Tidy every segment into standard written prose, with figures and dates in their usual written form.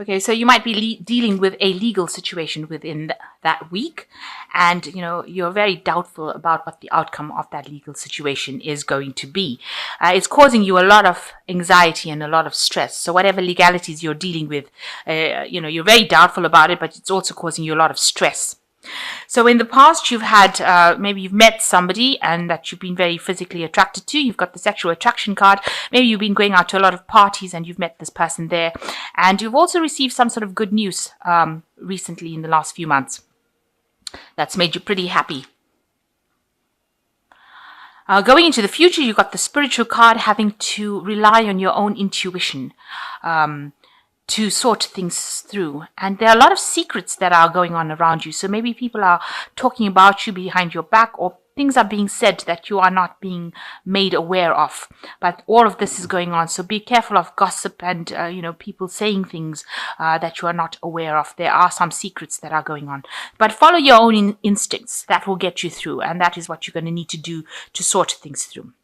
Okay, so you might be dealing with a legal situation within that week, and you're very doubtful about what the outcome of that legal situation is going to be. It's causing you a lot of anxiety and a lot of stress. So whatever legalities you're dealing with, you're very doubtful about it, but it's also causing you a lot of stress. So in the past, you've had, maybe you've met somebody and that you've been very physically attracted to. You've got the sexual attraction card. Maybe you've been going out to a lot of parties and you've met this person there. And you've also received some sort of good news recently in the last few months. That's made you pretty happy. Going into the future, you've got the spiritual card, having to rely on your own intuition to sort things through. And there are a lot of secrets that are going on around you. So maybe people are talking about you behind your back, or things are being said that you are not being made aware of. But all of this is going on. So be careful of gossip and, people saying things that you are not aware of. There are some secrets that are going on. But follow your own instincts. That will get you through. And that is what you're going to need to do to sort things through.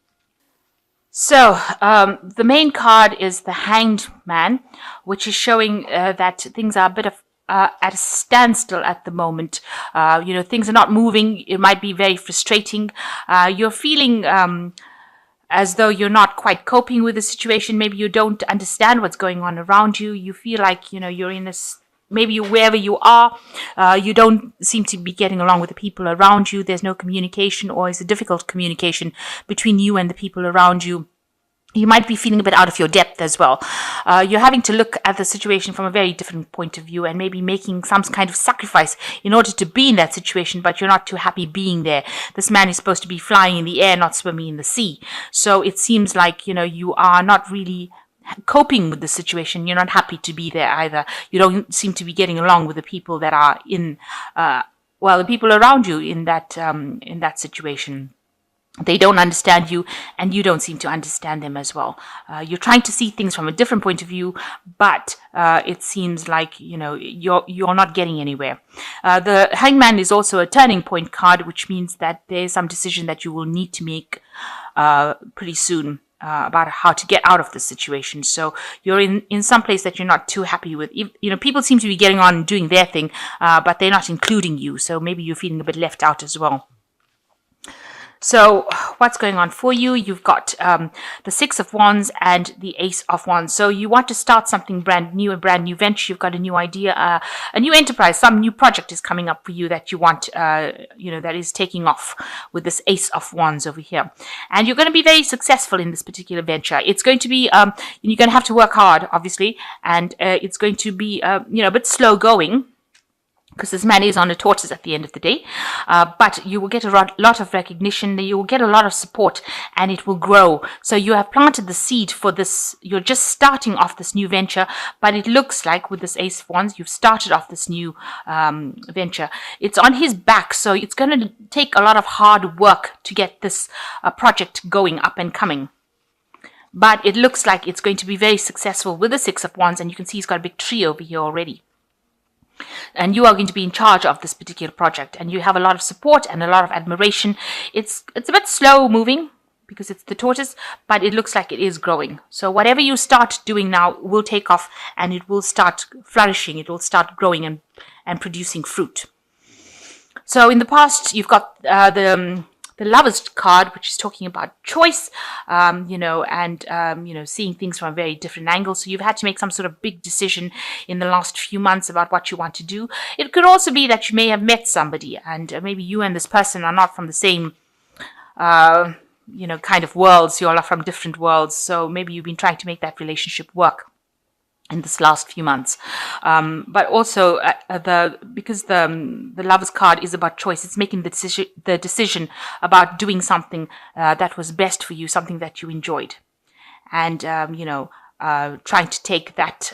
So the main card is the Hanged Man, which is showing that things are a bit of at a standstill at the moment. Things are not moving. It might be very frustrating. You're feeling as though you're not quite coping with the situation. Maybe you don't understand what's going on around you. You feel like, you're in this, maybe wherever you are, you don't seem to be getting along with the people around you. There's no communication, or it's a difficult communication between you and the people around you. You might be feeling a bit out of your depth as well. You're having to look at the situation from a very different point of view and maybe making some kind of sacrifice in order to be in that situation, but you're not too happy being there. This man is supposed to be flying in the air, not swimming in the sea. So it seems like, you are not really coping with the situation. You're not happy to be there either. You don't seem to be getting along with the people that are the people around you in that situation. They don't understand you, and you don't seem to understand them as well. You're trying to see things from a different point of view, but it seems like you're not getting anywhere. The Hangman is also a turning point card, which means that there's some decision that you will need to make pretty soon about how to get out of this situation. So you're in some place that you're not too happy with. People seem to be getting on and doing their thing, but they're not including you. So maybe you're feeling a bit left out as well. So what's going on for you? You've got the Six of Wands and the Ace of Wands. So you want to start something brand new, a brand new venture. You've got a new idea, a new enterprise. Some new project is coming up for you that you want, that is taking off with this Ace of Wands over here. And you're going to be very successful in this particular venture. It's going to be, you're going to have to work hard, obviously, and it's going to be, a bit slow going, because this man is on a tortoise at the end of the day. But you will get a lot of recognition, you will get a lot of support, and it will grow. So you have planted the seed for this. You're just starting off this new venture, but it looks like with this Ace of Wands, you've started off this new venture. It's on his back, so it's going to take a lot of hard work to get this project going, up and coming. But it looks like it's going to be very successful with the Six of Wands, and you can see he's got a big tree over here already. And you are going to be in charge of this particular project, and you have a lot of support and a lot of admiration. It's a bit slow moving because it's the tortoise, but it looks like it is growing. So whatever you start doing now will take off, and it will start flourishing. It will start growing and producing fruit. So in the past, you've got the Lover's card, which is talking about choice, seeing things from a very different angle. So you've had to make some sort of big decision in the last few months about what you want to do. It could also be that you may have met somebody, and maybe you and this person are not from the same, kind of worlds. You all are from different worlds. So maybe you've been trying to make that relationship work in this last few months, but also because the Lover's card is about choice, it's making the decision about doing something that was best for you, something that you enjoyed, and trying to take that,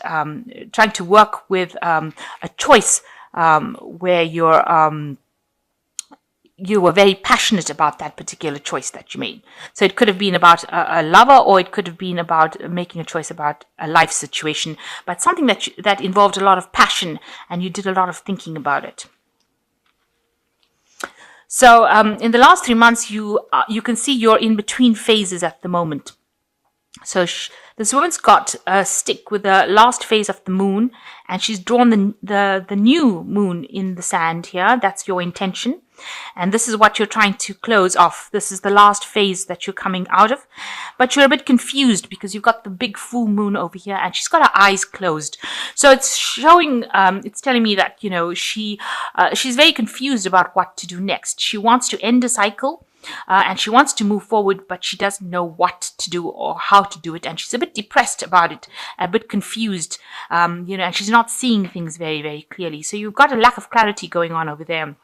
trying to work with a choice where you were very passionate about that particular choice that you made. So it could have been about a lover, or it could have been about making a choice about a life situation, but something that involved a lot of passion, and you did a lot of thinking about it. So in the last 3 months, you can see you're in between phases at the moment. So this woman's got a stick with the last phase of the moon, and she's drawn the new moon in the sand here. That's your intention. And this is what you're trying to close off. This is the last phase that you're coming out of. But you're a bit confused because you've got the big full moon over here and she's got her eyes closed. So it's showing, it's telling me that, she's very confused about what to do next. She wants to end a cycle. And she wants to move forward, but she doesn't know what to do or how to do it. And she's a bit depressed about it, a bit confused, and she's not seeing things very, very clearly. So you've got a lack of clarity going on over there,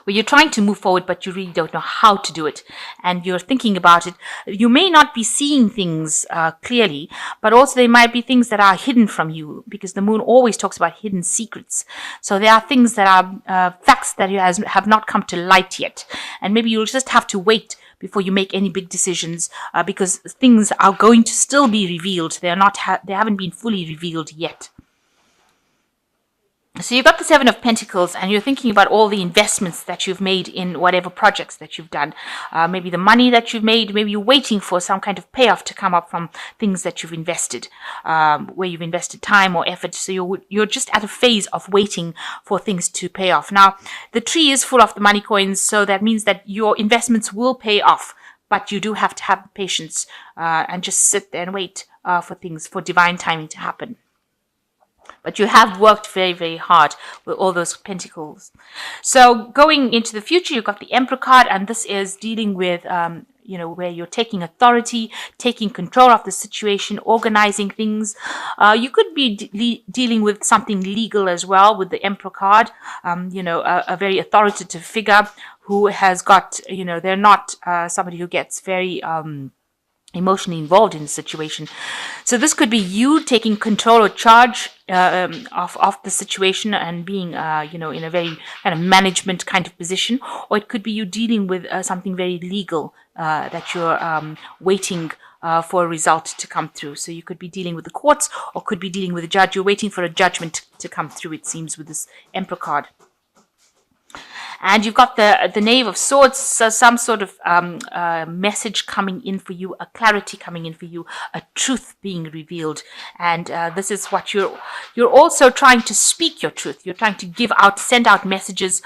where you're trying to move forward, but you really don't know how to do it. And you're thinking about it. You may not be seeing things clearly, but also there might be things that are hidden from you, because the moon always talks about hidden secrets. So there are things that are facts that have not come to light yet. And maybe you'll just have to wait before you make any big decisions, because things are going to still be revealed. They haven't been fully revealed yet. So you've got the Seven of Pentacles, and you're thinking about all the investments that you've made in whatever projects that you've done. Maybe the money that you've made, maybe you're waiting for some kind of payoff to come up from things that you've invested, where you've invested time or effort. So you're just at a phase of waiting for things to pay off. Now, the tree is full of the money coins, so that means that your investments will pay off. But you do have to have patience and just sit there and wait for divine timing to happen. But you have worked very, very hard with all those pentacles. So going into the future, you've got the Emperor card, and this is dealing with, where you're taking authority, taking control of the situation, organizing things. You could be dealing with something legal as well with the Emperor card, a very authoritative figure who has got, they're not somebody who gets very emotionally involved in the situation. So this could be you taking control or charge of the situation and being, in a very kind of management kind of position, or it could be you dealing with something very legal that you're waiting for a result to come through. So you could be dealing with the courts, or could be dealing with a judge. You're waiting for a judgment to come through, it seems, with this Emperor card. And you've got the Knave of Swords, so some sort of message coming in for you, a clarity coming in for you, a truth being revealed. And this is what you're also trying to speak your truth. You're trying to send out messages,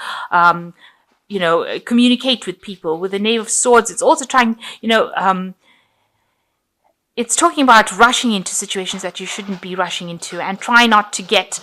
communicate with people. With the Knave of Swords, it's also trying, it's talking about rushing into situations that you shouldn't be rushing into, and try not to get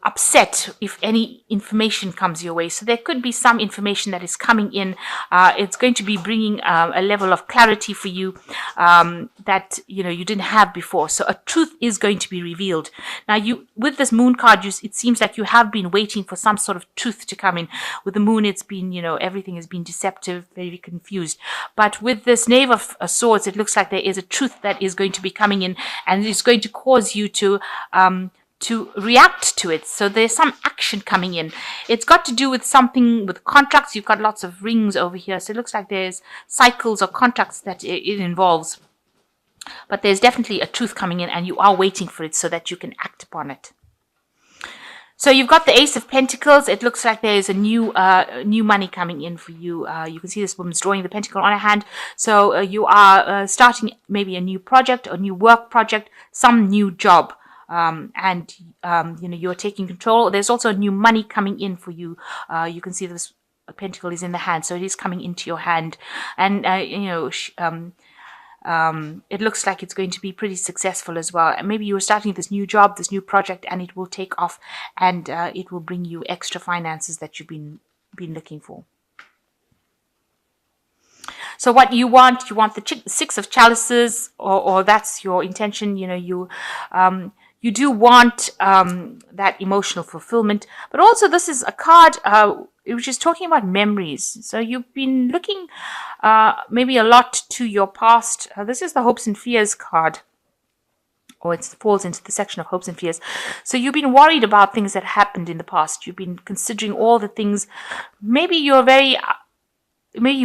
upset if any information comes your way. So there could be some information that is coming in. It's going to be bringing a level of clarity for you that you didn't have before. So a truth is going to be revealed. Now, with this Moon card, it seems like you have been waiting for some sort of truth to come in. With the Moon, it's been everything has been deceptive, very confused. But with this Knave of Swords, it looks like there is a truth that is going to be coming in, and it's going to cause you to react to it. So there's some action coming in. It's got to do with something with contracts. You've got lots of rings over here. So it looks like there's cycles or contracts that it involves. But there's definitely a truth coming in, and you are waiting for it so that you can act upon it. So you've got the Ace of Pentacles. It looks like there's a new money coming in for you. You can see this woman's drawing the pentacle on her hand. So you are starting maybe a new project, a new work project, some new job. You're taking control. There's also new money coming in for you. You can see this pentacle is in the hand, so it is coming into your hand, and it looks like it's going to be pretty successful as well. And maybe you're starting this new job, this new project, and it will take off, and it will bring you extra finances that you've been looking for. So what you want the Six of Chalices, or that's your intention. You do want that emotional fulfillment, but also this is a card which is talking about memories. So you've been looking maybe a lot to your past. This is the Hopes and Fears card, or it falls into the section of Hopes and Fears. So you've been worried about things that happened in the past. You've been considering all the things. Maybe you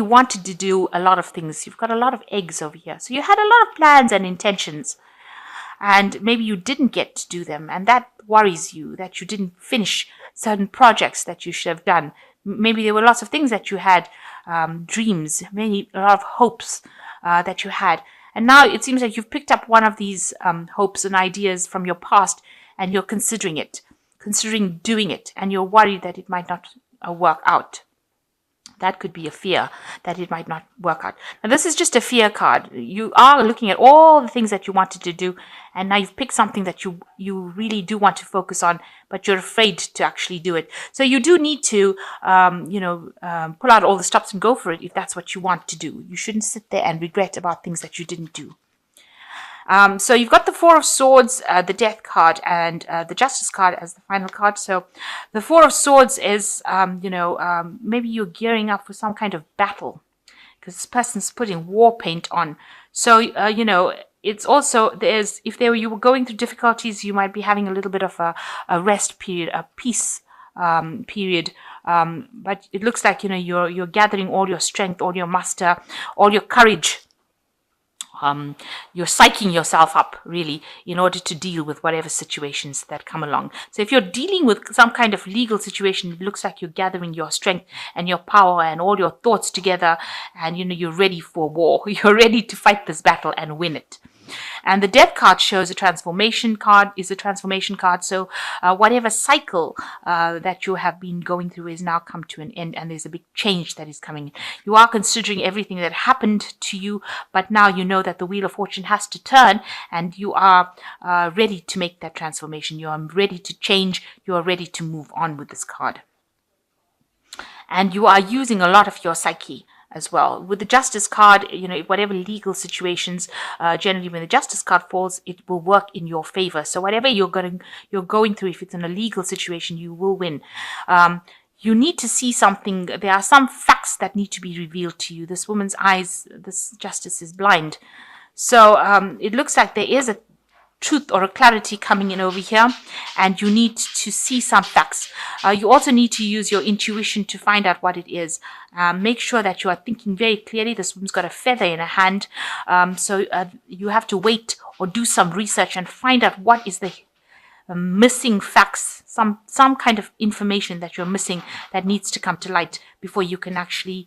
wanted to do a lot of things. You've got a lot of eggs over here. So you had a lot of plans and intentions, and maybe you didn't get to do them, and that worries you, that you didn't finish certain projects that you should have done. Maybe there were lots of things that you had, dreams, a lot of hopes that you had, And now it seems like you've picked up one of these hopes and ideas from your past, and you're considering doing it, and you're worried that it might not work out. That could be a fear that it might not work out. Now, this is just a fear card. You are looking at all the things that you wanted to do, and now you've picked something that you really do want to focus on, but you're afraid to actually do it. So you do need to, pull out all the stops and go for it if that's what you want to do. You shouldn't sit there and regret about things that you didn't do. So you've got the Four of Swords, the Death card, and the Justice card as the final card. So the Four of Swords is, maybe you're gearing up for some kind of battle because this person's putting war paint on. So, it's also, if you were going through difficulties, you might be having a little bit of a rest period, a peace period. But it looks like, you're gathering all your strength, all your muster, all your courage. You're psyching yourself up, really, in order to deal with whatever situations that come along. So if you're dealing with some kind of legal situation, it looks like you're gathering your strength and your power and all your thoughts together, and, you're ready for war. You're ready to fight this battle and win it. And the Death card shows a transformation card, So whatever cycle that you have been going through is now come to an end, and there's a big change that is coming. You are considering everything that happened to you, but now you know that the Wheel of Fortune has to turn, and you are ready to make that transformation. You are ready to change. You are ready to move on with this card. And you are using a lot of your psyche as well. With the Justice card, whatever legal situations, generally when the Justice card falls, it will work in your favor. So whatever you're going through, if it's in a legal situation, you will win. You need to see something. There are some facts that need to be revealed to you. This woman's eyes, this Justice is blind. So it looks like there is a truth or a clarity coming in over here, and you need to see some facts. You also need to use your intuition to find out what it is. Make sure that you are thinking very clearly. This woman's got a feather in her hand, so you have to wait or do some research and find out what is the missing facts, some kind of information that you're missing that needs to come to light before you can actually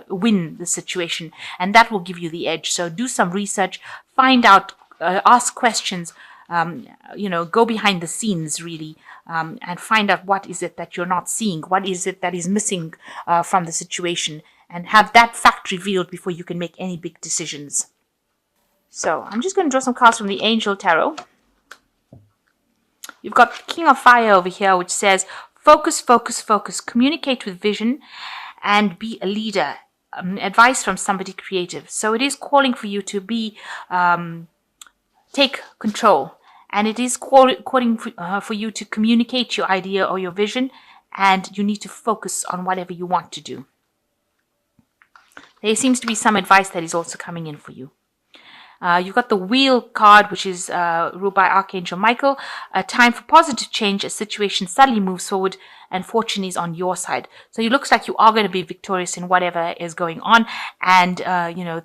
win the situation, and that will give you the edge. So do some research, find out, ask questions, go behind the scenes, really, and find out what is it that you're not seeing, what is it that is missing from the situation, and have that fact revealed before you can make any big decisions. So I'm just going to draw some cards from the Angel Tarot. You've got the King of Fire over here, which says, focus, focus, focus, communicate with vision, and be a leader. Advice from somebody creative. So it is calling for you to take control, and it is calling for you to communicate your idea or your vision, and you need to focus on whatever you want to do. There seems to be some advice that is also coming in for you. You've got the Wheel card, which is ruled by Archangel Michael. A time for positive change. A situation suddenly moves forward and fortune is on your side. So it looks like you are going to be victorious in whatever is going on, and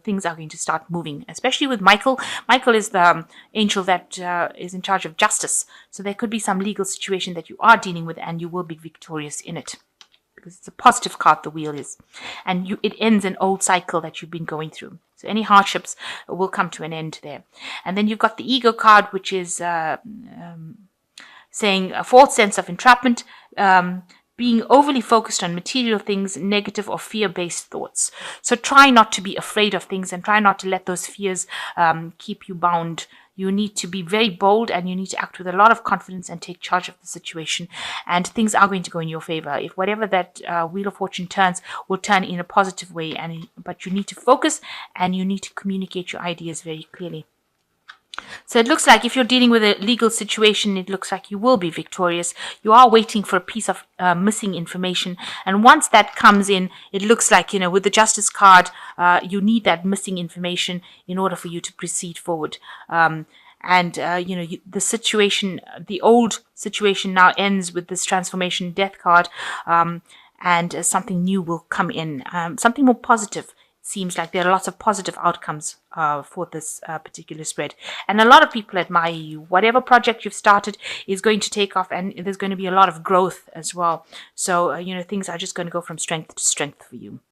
things are going to start moving, especially with Michael. Michael is the angel that is in charge of justice. So there could be some legal situation that you are dealing with, and you will be victorious in it, because it's a positive card, the Wheel is. And it ends an old cycle that you've been going through. So any hardships will come to an end there. And then you've got the Ego card, which is saying a false sense of entrapment, being overly focused on material things, negative or fear-based thoughts. So try not to be afraid of things, and try not to let those fears keep you bound. You need to be very bold, and you need to act with a lot of confidence and take charge of the situation, and things are going to go in your favor. If whatever that Wheel of Fortune turns will turn in a positive way, but you need to focus, and you need to communicate your ideas very clearly. So it looks like if you're dealing with a legal situation, it looks like you will be victorious. You are waiting for a piece of missing information. And once that comes in, it looks like, with the Justice card, you need that missing information in order for you to proceed forward. The situation, the old situation now ends with this transformation Death card, and something new will come in, something more positive. Seems like there are lots of positive outcomes for this particular spread. And a lot of people admire you. Whatever project you've started is going to take off, and there's going to be a lot of growth as well. So, things are just going to go from strength to strength for you.